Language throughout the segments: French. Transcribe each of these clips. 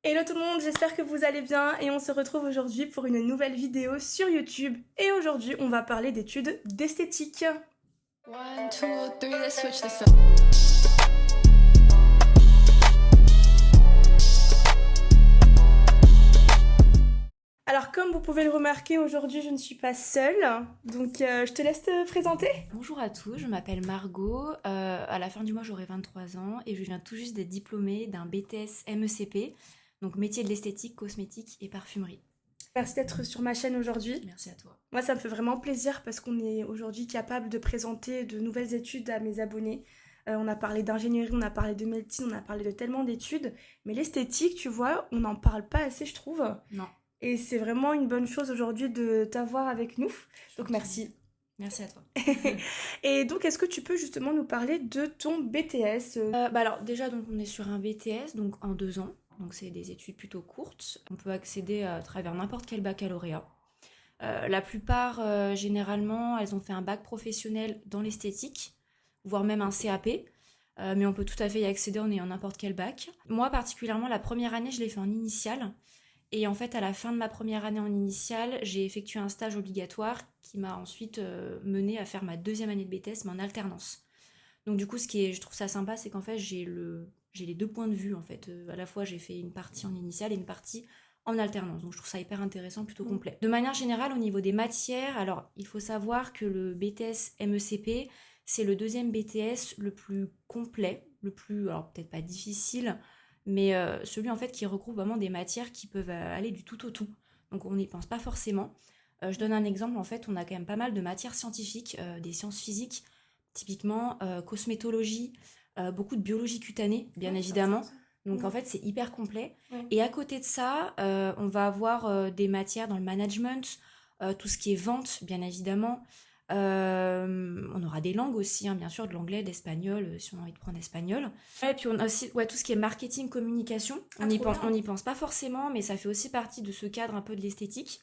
Hello tout le monde, j'espère que vous allez bien et on se retrouve aujourd'hui pour une nouvelle vidéo sur YouTube. Et aujourd'hui, on va parler d'études d'esthétique. One, two, three, let's switch this up. Alors comme vous pouvez le remarquer, aujourd'hui je ne suis pas seule, donc je te laisse te présenter. Bonjour à tous, je m'appelle Margot. À la fin du mois, j'aurai 23 ans et je viens tout juste d'être diplômée d'un BTS MECP, donc métier de l'esthétique, cosmétique et parfumerie. Merci d'être sur ma chaîne aujourd'hui. Merci à toi. Moi ça me fait vraiment plaisir parce qu'on est aujourd'hui capable de présenter de nouvelles études à mes abonnés. On a parlé d'ingénierie, on a parlé de médecine, on a parlé de tellement d'études, mais l'esthétique, tu vois, on n'en parle pas assez je trouve. Non. Et c'est vraiment une bonne chose aujourd'hui de t'avoir avec nous. Donc merci. Merci à toi. Et donc, est-ce que tu peux justement nous parler de ton BTS Alors déjà, donc, on est sur un BTS, donc en 2 ans. Donc c'est des études plutôt courtes. On peut accéder à travers n'importe quel baccalauréat. La plupart, généralement, elles ont fait un bac professionnel dans l'esthétique, voire même un CAP. Mais on peut tout à fait y accéder en ayant n'importe quel bac. Moi, particulièrement, la première année, je l'ai fait en initiale. Et en fait, à la fin de ma première année en initiale, j'ai effectué un stage obligatoire qui m'a ensuite mené à faire ma deuxième année de BTS, mais en alternance. Donc du coup, je trouve ça sympa, c'est qu'en fait, j'ai les deux points de vue en fait. À la fois, j'ai fait une partie en initiale et une partie en alternance. Donc je trouve ça hyper intéressant, plutôt complet. De manière générale, au niveau des matières, alors il faut savoir que le BTS MECP, c'est le deuxième BTS le plus complet, le plus, alors peut-être pas difficile, mais celui en fait qui regroupe vraiment des matières qui peuvent aller du tout au tout. Donc on n'y pense pas forcément. Je donne un exemple, en fait, on a quand même pas mal de matières scientifiques, des sciences physiques, typiquement cosmétologie, beaucoup de biologie cutanée, bien évidemment. Donc en fait, c'est hyper complet. Ouais. Et à côté de ça, on va avoir des matières dans le management, tout ce qui est vente, bien évidemment. On aura des langues aussi, hein, bien sûr, de l'anglais, d'espagnol, si on a envie de prendre espagnol. Et puis on a aussi tout ce qui est marketing, communication. Ah, On trop bien. n'y pense pas forcément, mais ça fait aussi partie de ce cadre un peu de l'esthétique.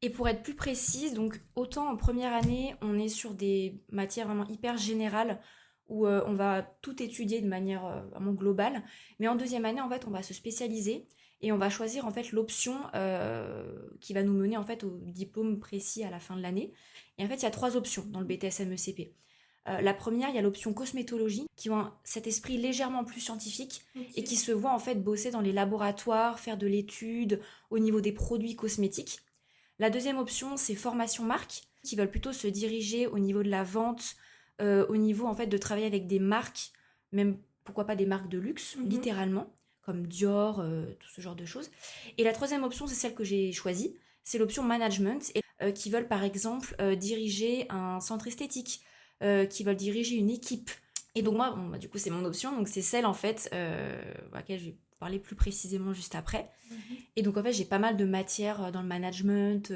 Et pour être plus précise, donc autant en première année, on est sur des matières vraiment hyper générales où on va tout étudier de manière vraiment globale. Mais en deuxième année, en fait, on va se spécialiser et on va choisir en fait l'option qui va nous mener en fait au diplôme précis à la fin de l'année. Et en fait, il y a 3 options dans le BTS MECP. La première, il y a l'option cosmétologie, qui ont cet esprit légèrement plus scientifique et qui se voit en fait bosser dans les laboratoires, faire de l'étude au niveau des produits cosmétiques. La deuxième option, c'est formation marque, qui veulent plutôt se diriger au niveau de la vente, au niveau en fait de travailler avec des marques, même pourquoi pas des marques de luxe, littéralement, comme Dior, tout ce genre de choses. Et la troisième option, c'est celle que j'ai choisie, c'est l'option management, qui veulent par exemple diriger un centre esthétique, qui veulent diriger une équipe. Et donc moi, bon, du coup, c'est mon option, donc c'est celle en fait à laquelle je vais parler plus précisément juste après. Et donc en fait, j'ai pas mal de matières dans le management,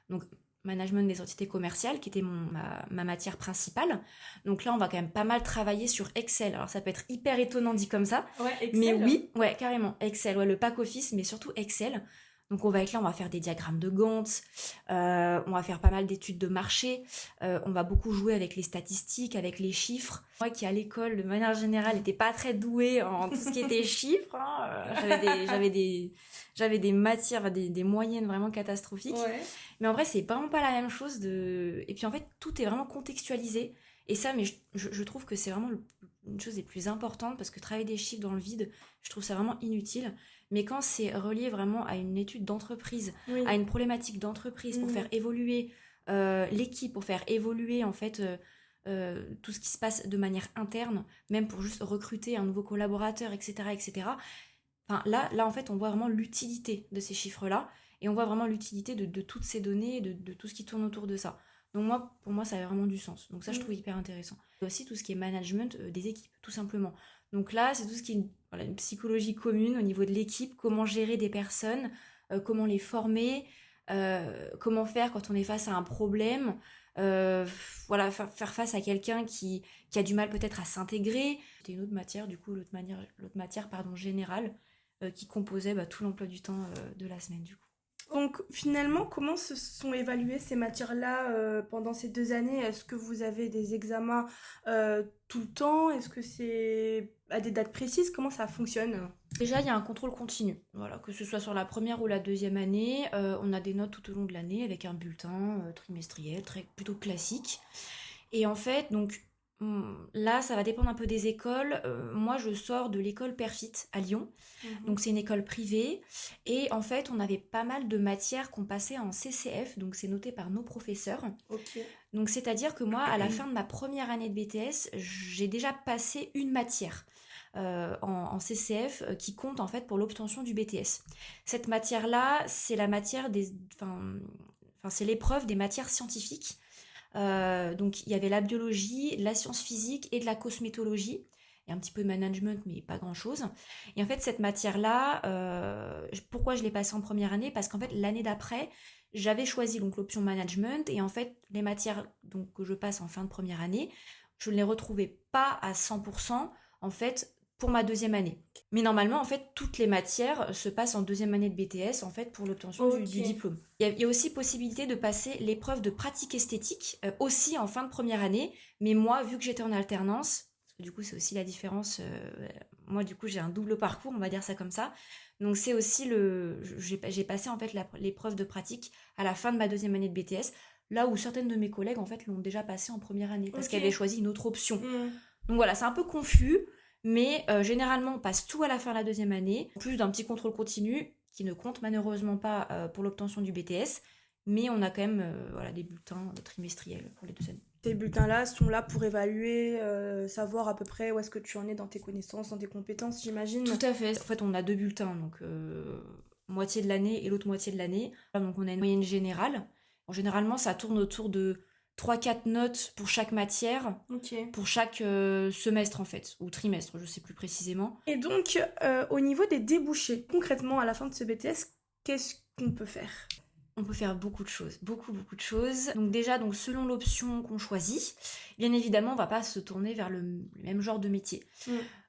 donc management des entités commerciales, qui était ma matière principale. Donc là, on va quand même pas mal travailler sur Excel. Alors ça peut être hyper étonnant dit comme ça, Ouais, Excel. mais oui, ouais, carrément, Excel, ouais, le pack office, mais surtout Excel. Donc on va être là, on va faire des diagrammes de Gantt, on va faire pas mal d'études de marché, on va beaucoup jouer avec les statistiques, avec les chiffres. Moi qui à l'école, de manière générale, n'étais pas très douée en tout ce qui était chiffres, hein, j'avais des matières, des moyennes vraiment catastrophiques. Ouais. Mais en vrai, c'est vraiment pas la même chose de... Et puis en fait, tout est vraiment contextualisé. Et ça, mais je trouve que c'est vraiment une chose des plus importantes parce que travailler des chiffres dans le vide, je trouve ça vraiment inutile. Mais quand c'est relié vraiment à une étude d'entreprise, Oui. à une problématique d'entreprise pour faire évoluer l'équipe, pour faire évoluer en fait tout ce qui se passe de manière interne, même pour juste recruter un nouveau collaborateur, etc., etc. Enfin, là, en fait, on voit vraiment l'utilité de ces chiffres-là et on voit vraiment l'utilité de toutes ces données, de tout ce qui tourne autour de ça. Donc pour moi, ça a vraiment du sens. Donc ça, je trouve hyper intéressant. Et aussi tout ce qui est management des équipes, tout simplement. Donc là, c'est tout ce qui est une psychologie commune au niveau de l'équipe, comment gérer des personnes, comment les former, comment faire quand on est face à un problème, voilà, faire face à quelqu'un qui a du mal peut-être à s'intégrer. C'était une autre matière, du coup, l'autre matière générale, qui composait tout l'emploi du temps de la semaine, du coup. Donc finalement, comment se sont évaluées ces matières-là pendant ces 2 années? Est-ce que vous avez des examens tout le temps? Est-ce que c'est à des dates précises? Comment ça fonctionne? Déjà, il y a un contrôle continu. Voilà, que ce soit sur la première ou la deuxième année, on a des notes tout au long de l'année avec un bulletin trimestriel, plutôt classique. Et en fait, donc là, ça va dépendre un peu des écoles. Moi, je sors de l'école Perfit à Lyon. Donc, c'est une école privée. Et en fait, on avait pas mal de matières qu'on passait en CCF. Donc, c'est noté par nos professeurs. Ok. Donc, c'est-à-dire que moi, à la fin de ma première année de BTS, j'ai déjà passé une matière en CCF qui compte en fait pour l'obtention du BTS. Cette matière-là, c'est la matière c'est l'épreuve des matières scientifiques. Donc il y avait la biologie, la science physique et de la cosmétologie. Et un petit peu de management, mais pas grand-chose. Et en fait, cette matière-là, pourquoi je l'ai passée en première année? Parce qu'en fait, l'année d'après, j'avais choisi donc l'option management. Et en fait, les matières donc, que je passe en fin de première année, je ne les retrouvais pas à 100% en fait pour ma deuxième année. Mais normalement, en fait, toutes les matières se passent en deuxième année de BTS, en fait, pour l'obtention du diplôme. Il y a aussi possibilité de passer l'épreuve de pratique esthétique, aussi en fin de première année. Mais moi, vu que j'étais en alternance, parce que du coup, c'est aussi la différence, moi, du coup, j'ai un double parcours, on va dire ça comme ça. Donc, c'est aussi j'ai passé, en fait, l'épreuve de pratique à la fin de ma deuxième année de BTS, là où certaines de mes collègues, en fait, l'ont déjà passé en première année, parce qu'elles avaient choisi une autre option. Donc voilà, c'est un peu confus. Mais généralement, on passe tout à la fin de la deuxième année, en plus d'un petit contrôle continu qui ne compte malheureusement pas pour l'obtention du BTS, mais on a quand même des bulletins trimestriels pour les 2 années. Ces bulletins-là sont là pour évaluer, savoir à peu près où est-ce que tu en es dans tes connaissances, dans tes compétences, j'imagine. Tout à fait. En fait, on a 2 bulletins, donc moitié de l'année et l'autre moitié de l'année. Donc on a une moyenne générale. Bon, généralement, ça tourne autour de 3-4 notes pour chaque matière, pour chaque semestre en fait, ou trimestre, je sais plus précisément. Et donc, au niveau des débouchés, concrètement, à la fin de ce BTS, qu'est-ce qu'on peut faire? On peut faire beaucoup de choses, beaucoup de choses. Donc déjà, selon l'option qu'on choisit, bien évidemment, on va pas se tourner vers le même genre de métier.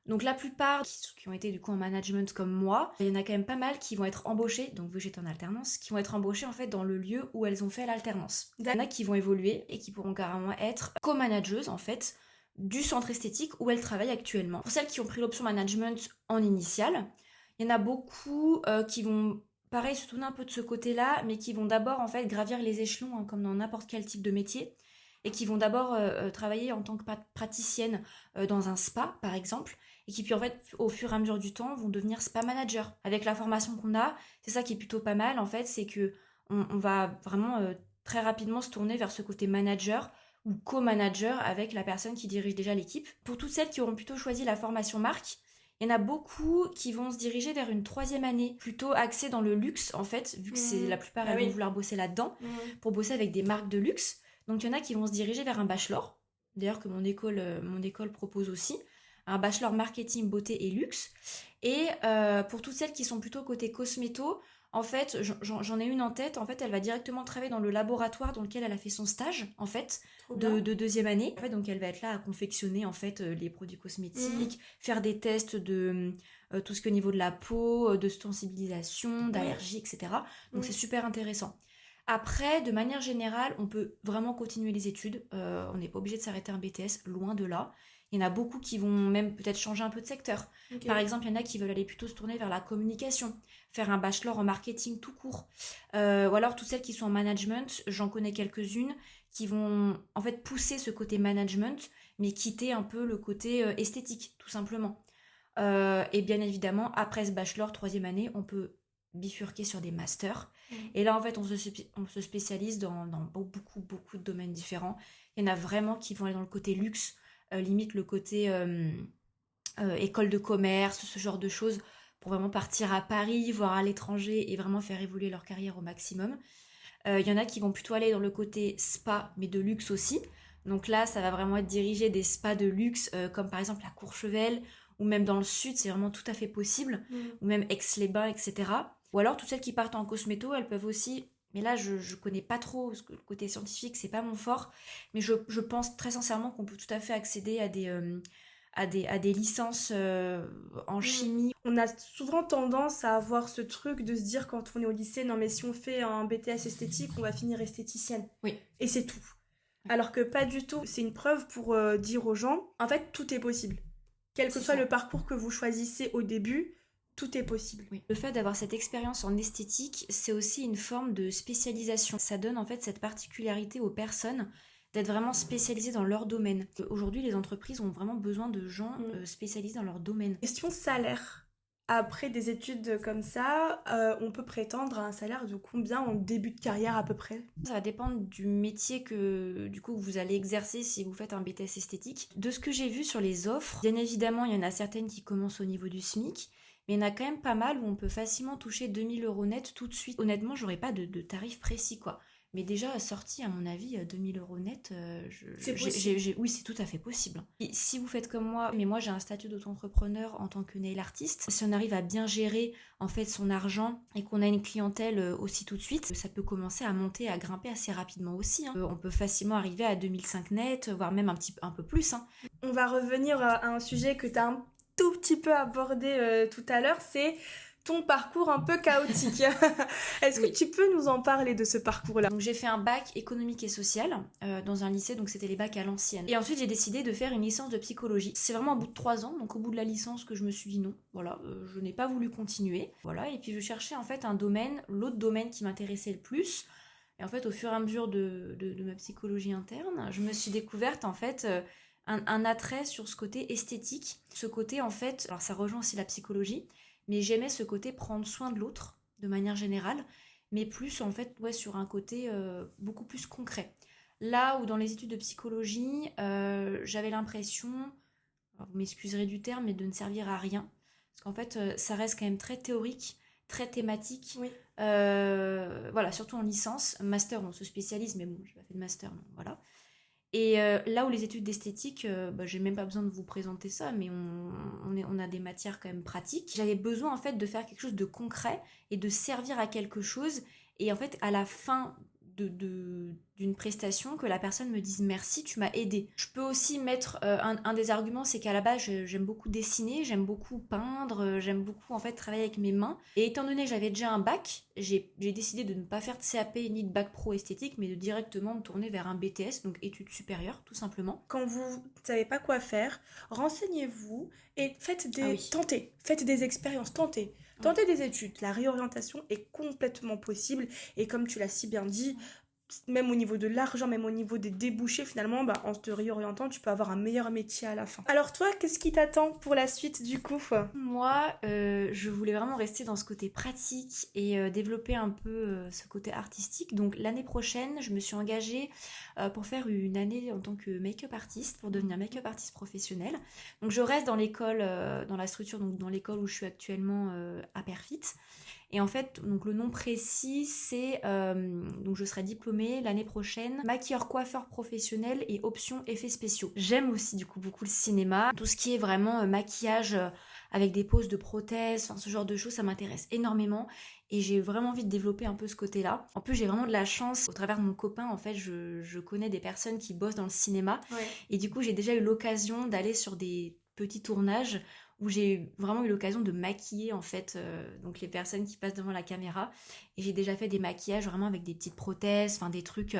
Donc la plupart qui ont été du coup en management comme moi, il y en a quand même pas mal qui vont être embauchés, donc vu que j'étais en alternance, qui vont être embauchés en fait dans le lieu où elles ont fait l'alternance. Il y en a qui vont évoluer et qui pourront carrément être co-manageuses en fait du centre esthétique où elles travaillent actuellement. Pour celles qui ont pris l'option management en initiale, il y en a beaucoup qui vont pareil se tourner un peu de ce côté-là, mais qui vont d'abord en fait gravir les échelons comme dans n'importe quel type de métier et qui vont d'abord travailler en tant que praticienne dans un spa par exemple, et qui puis en fait au fur et à mesure du temps vont devenir spa manager. Avec la formation qu'on a, c'est ça qui est plutôt pas mal en fait, c'est que on va vraiment très rapidement se tourner vers ce côté manager ou co-manager avec la personne qui dirige déjà l'équipe. Pour toutes celles qui auront plutôt choisi la formation marque, il y en a beaucoup qui vont se diriger vers une 3e année, plutôt axée dans le luxe en fait, vu que c'est la plupart elles vont vouloir bosser là-dedans, pour bosser avec des marques de luxe. Donc il y en a qui vont se diriger vers un bachelor, d'ailleurs que mon école propose aussi, un bachelor marketing, beauté et luxe. Et pour toutes celles qui sont plutôt côté cosméto, en fait, j'en ai une en tête, en fait, elle va directement travailler dans le laboratoire dans lequel elle a fait son stage, en fait, de 2e année. En fait, donc elle va être là à confectionner, en fait, les produits cosmétiques, faire des tests de tout ce qui est au niveau de la peau, de sensibilisation, d'allergie, etc. Donc c'est super intéressant. Après, de manière générale, on peut vraiment continuer les études. On n'est pas obligé de s'arrêter un BTS, loin de là. Il y en a beaucoup qui vont même peut-être changer un peu de secteur. Par exemple, il y en a qui veulent aller plutôt se tourner vers la communication, faire un bachelor en marketing tout court. Ou alors, toutes celles qui sont en management, j'en connais quelques-unes qui vont en fait pousser ce côté management, mais quitter un peu le côté esthétique, tout simplement. Et bien évidemment, après ce bachelor, 3e année, on peut bifurquer sur des masters. Et là, en fait, on se spécialise dans beaucoup de domaines différents. Il y en a vraiment qui vont aller dans le côté luxe, limite le côté école de commerce, ce genre de choses, pour vraiment partir à Paris, voire à l'étranger et vraiment faire évoluer leur carrière au maximum. Il y en a qui vont plutôt aller dans le côté spa, mais de luxe aussi. Donc là, ça va vraiment être dirigé des spas de luxe, comme par exemple la Courchevel, ou même dans le sud, c'est vraiment tout à fait possible, ou même Aix-les-Bains, etc. Ou alors, toutes celles qui partent en cosméto, elles peuvent aussi... Mais là, je connais pas trop, parce que le côté scientifique, c'est pas mon fort. Mais je pense très sincèrement qu'on peut tout à fait accéder à des licences en chimie. On a souvent tendance à avoir ce truc de se dire quand on est au lycée, non mais si on fait un BTS esthétique, on va finir esthéticienne. Oui. Et c'est tout. Alors que pas du tout. C'est une preuve pour dire aux gens, en fait, tout est possible. Quel que soit le parcours que vous choisissez au début, tout est possible. Oui. Le fait d'avoir cette expérience en esthétique, c'est aussi une forme de spécialisation. Ça donne en fait cette particularité aux personnes d'être vraiment spécialisées dans leur domaine. Aujourd'hui, les entreprises ont vraiment besoin de gens spécialisés dans leur domaine. Question salaire. Après des études comme ça, on peut prétendre à un salaire de combien en début de carrière à peu près? Ça va dépendre du métier que vous allez exercer si vous faites un BTS esthétique. De ce que j'ai vu sur les offres, bien évidemment, il y en a certaines qui commencent au niveau du SMIC, mais il y en a quand même pas mal où on peut facilement toucher 2000 € net tout de suite. Honnêtement, j'aurais pas de tarif précis, quoi. Mais déjà, sorti, à mon avis, 2000 € net, C'est possible. oui, c'est tout à fait possible. Et si vous faites comme moi, mais moi j'ai un statut d'auto-entrepreneur en tant que nail artiste, si on arrive à bien gérer en fait son argent et qu'on a une clientèle aussi tout de suite, ça peut commencer à monter, à grimper assez rapidement aussi. On peut facilement arriver à 2005 net, voire même un peu plus. On va revenir à un sujet que tu as un tout petit peu abordé tout à l'heure, c'est ton parcours un peu chaotique. Est-ce que tu peux nous en parler de ce parcours-là? Donc j'ai fait un bac économique et social dans un lycée, donc c'était les bacs à l'ancienne. Et ensuite j'ai décidé de faire une licence de psychologie. C'est vraiment au bout de 3 ans, donc au bout de la licence que je me suis dit non, voilà, je n'ai pas voulu continuer. Voilà, et puis je cherchais en fait l'autre domaine qui m'intéressait le plus. Et en fait au fur et à mesure de ma psychologie interne, je me suis découverte en fait un attrait sur ce côté esthétique. Ce côté en fait, alors ça rejoint aussi la psychologie, mais j'aimais ce côté prendre soin de l'autre, de manière générale, mais plus en fait sur un côté beaucoup plus concret. Là où dans les études de psychologie, j'avais l'impression, alors vous m'excuserez du terme, mais de ne servir à rien. Parce qu'en fait, ça reste quand même très théorique, très thématique. Oui. Voilà, surtout en licence. Master, on se spécialise, mais bon, j'ai pas fait de master, donc voilà. Et là où les études d'esthétique, j'ai même pas besoin de vous présenter ça, mais on a des matières quand même pratiques. J'avais besoin en fait de faire quelque chose de concret et de servir à quelque chose. Et en fait, à la fin d'une prestation, que la personne me dise merci, tu m'as aidé. Je peux aussi mettre un des arguments, c'est qu'à la base j'aime beaucoup dessiner, j'aime beaucoup peindre, j'aime beaucoup en fait travailler avec mes mains. Et étant donné que j'avais déjà un bac, j'ai décidé de ne pas faire de CAP ni de bac pro esthétique, mais de directement me tourner vers un BTS, donc études supérieures tout simplement. Quand vous ne savez pas quoi faire, renseignez-vous et faites oui. Faites des expériences, tentez des études. La réorientation est complètement possible et comme tu l'as si bien dit, même au niveau de l'argent, même au niveau des débouchés, finalement, en te réorientant, tu peux avoir un meilleur métier à la fin. Alors toi, qu'est-ce qui t'attend pour la suite du coup? Moi, je voulais vraiment rester dans ce côté pratique et développer un peu ce côté artistique. Donc l'année prochaine, je me suis engagée pour faire une année en tant que make-up artiste, pour devenir make-up artiste professionnel. Donc je reste dans l'école, dans la structure, donc dans l'école où je suis actuellement à Perfit. Et en fait, donc le nom précis, c'est donc je serai diplômée l'année prochaine, maquilleur coiffeur professionnel et option effets spéciaux. J'aime aussi du coup beaucoup le cinéma, tout ce qui est vraiment maquillage avec des poses de prothèses, ce genre de choses, ça m'intéresse énormément et j'ai vraiment envie de développer un peu ce côté-là. En plus, j'ai vraiment de la chance, au travers de mon copain, en fait, je connais des personnes qui bossent dans le cinéma et du coup, j'ai déjà eu l'occasion d'aller sur des petits tournages où j'ai vraiment eu l'occasion de maquiller en fait donc les personnes qui passent devant la caméra et j'ai déjà fait des maquillages vraiment avec des petites prothèses, enfin des trucs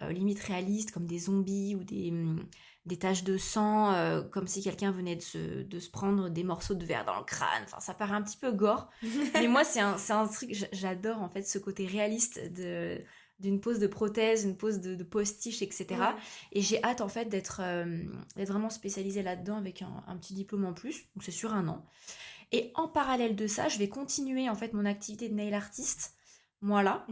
limite réalistes comme des zombies ou des taches de sang comme si quelqu'un venait de se prendre des morceaux de verre dans le crâne, enfin ça paraît un petit peu gore mais moi c'est un truc, j'adore en fait ce côté réaliste d'une pose de prothèse, une pose de postiche, etc. Ouais. Et j'ai hâte en fait d'être vraiment spécialisée là-dedans avec un petit diplôme en plus, donc c'est sur 1 an. Et en parallèle de ça, je vais continuer en fait mon activité de nail artiste. Voilà,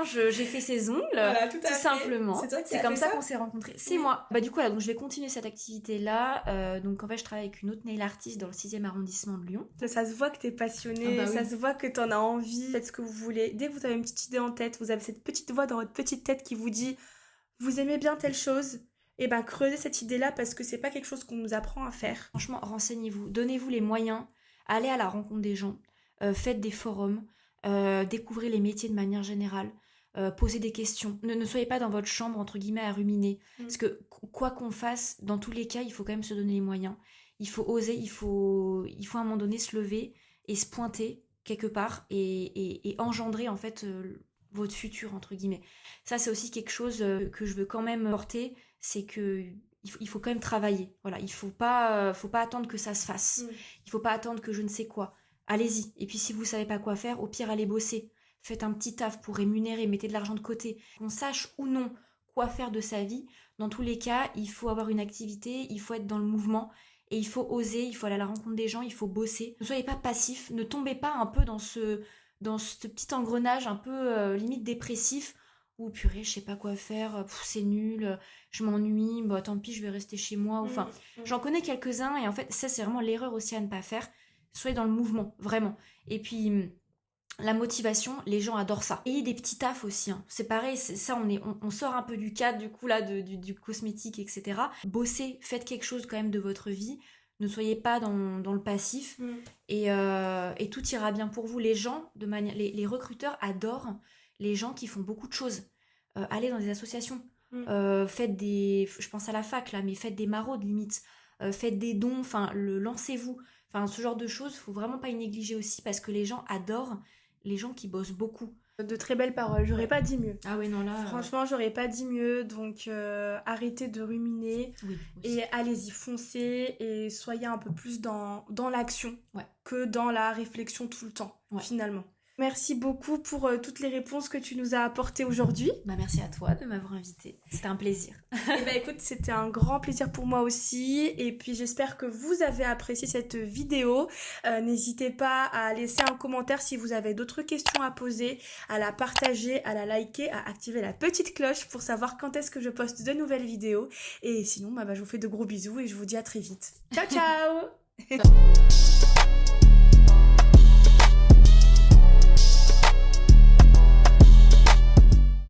j'ai fait ses ongles, voilà, tout simplement. C'est comme ça qu'on s'est rencontrés. C'est moi. Du coup, donc je vais continuer cette activité-là. Donc en fait, je travaille avec une autre nail artiste dans le 6e arrondissement de Lyon. Ça se voit que t'es passionnée, ça se voit que t'en as envie, faites ce que vous voulez. Dès que vous avez une petite idée en tête, vous avez cette petite voix dans votre petite tête qui vous dit « Vous aimez bien telle chose ?» Et creusez cette idée-là parce que c'est pas quelque chose qu'on nous apprend à faire. Franchement, renseignez-vous, donnez-vous les moyens, allez à la rencontre des gens, faites des forums, découvrez les métiers de manière générale, posez des questions. Ne soyez pas dans votre chambre, entre guillemets, à ruminer. Parce que quoi qu'on fasse, dans tous les cas, il faut quand même se donner les moyens. Il faut oser, il faut à un moment donné se lever et se pointer quelque part et engendrer en fait votre futur, entre guillemets. Ça, c'est aussi quelque chose que je veux quand même porter, c'est que il faut quand même travailler. Voilà, il faut pas attendre que ça se fasse. Il faut pas attendre que je ne sais quoi. allez-y. Et puis si vous savez pas quoi faire, au pire, allez bosser. Faites un petit taf pour rémunérer, mettez de l'argent de côté. Qu'on sache ou non quoi faire de sa vie, dans tous les cas, il faut avoir une activité, il faut être dans le mouvement et il faut oser, il faut aller à la rencontre des gens, il faut bosser. Ne soyez pas passif, ne tombez pas un peu dans ce petit engrenage un peu limite dépressif où purée, je sais pas quoi faire, c'est nul, je m'ennuie, bah tant pis, je vais rester chez moi. Enfin, j'en connais quelques-uns et en fait, ça c'est vraiment l'erreur aussi à ne pas faire. Soyez dans le mouvement, vraiment. Et puis la motivation, les gens adorent ça. Et des petits tafs aussi, hein. C'est pareil, ça on sort un peu du cadre du coup là du cosmétique, etc. Bossez, faites quelque chose quand même de votre vie. Ne soyez pas dans le passif et tout ira bien pour vous. Les gens, les recruteurs adorent les gens qui font beaucoup de choses. Allez dans des associations, faites je pense à la fac là, mais faites des maraudes limite, faites des dons, enfin lancez-vous. Enfin ce genre de choses, faut vraiment pas y négliger aussi parce que les gens adorent les gens qui bossent beaucoup. De très belles paroles, j'aurais pas dit mieux. Ah oui, non là... Franchement, j'aurais pas dit mieux, donc arrêtez de ruminer et allez-y, foncez et soyez un peu plus dans l'action que dans la réflexion tout le temps, finalement. Merci beaucoup pour toutes les réponses que tu nous as apportées aujourd'hui. Merci à toi de m'avoir invitée. C'était un plaisir. Écoute, c'était un grand plaisir pour moi aussi. Et puis j'espère que vous avez apprécié cette vidéo. N'hésitez pas à laisser un commentaire si vous avez d'autres questions à poser, à la partager, à la liker, à activer la petite cloche pour savoir quand est-ce que je poste de nouvelles vidéos. Et sinon, je vous fais de gros bisous et je vous dis à très vite. Ciao, ciao.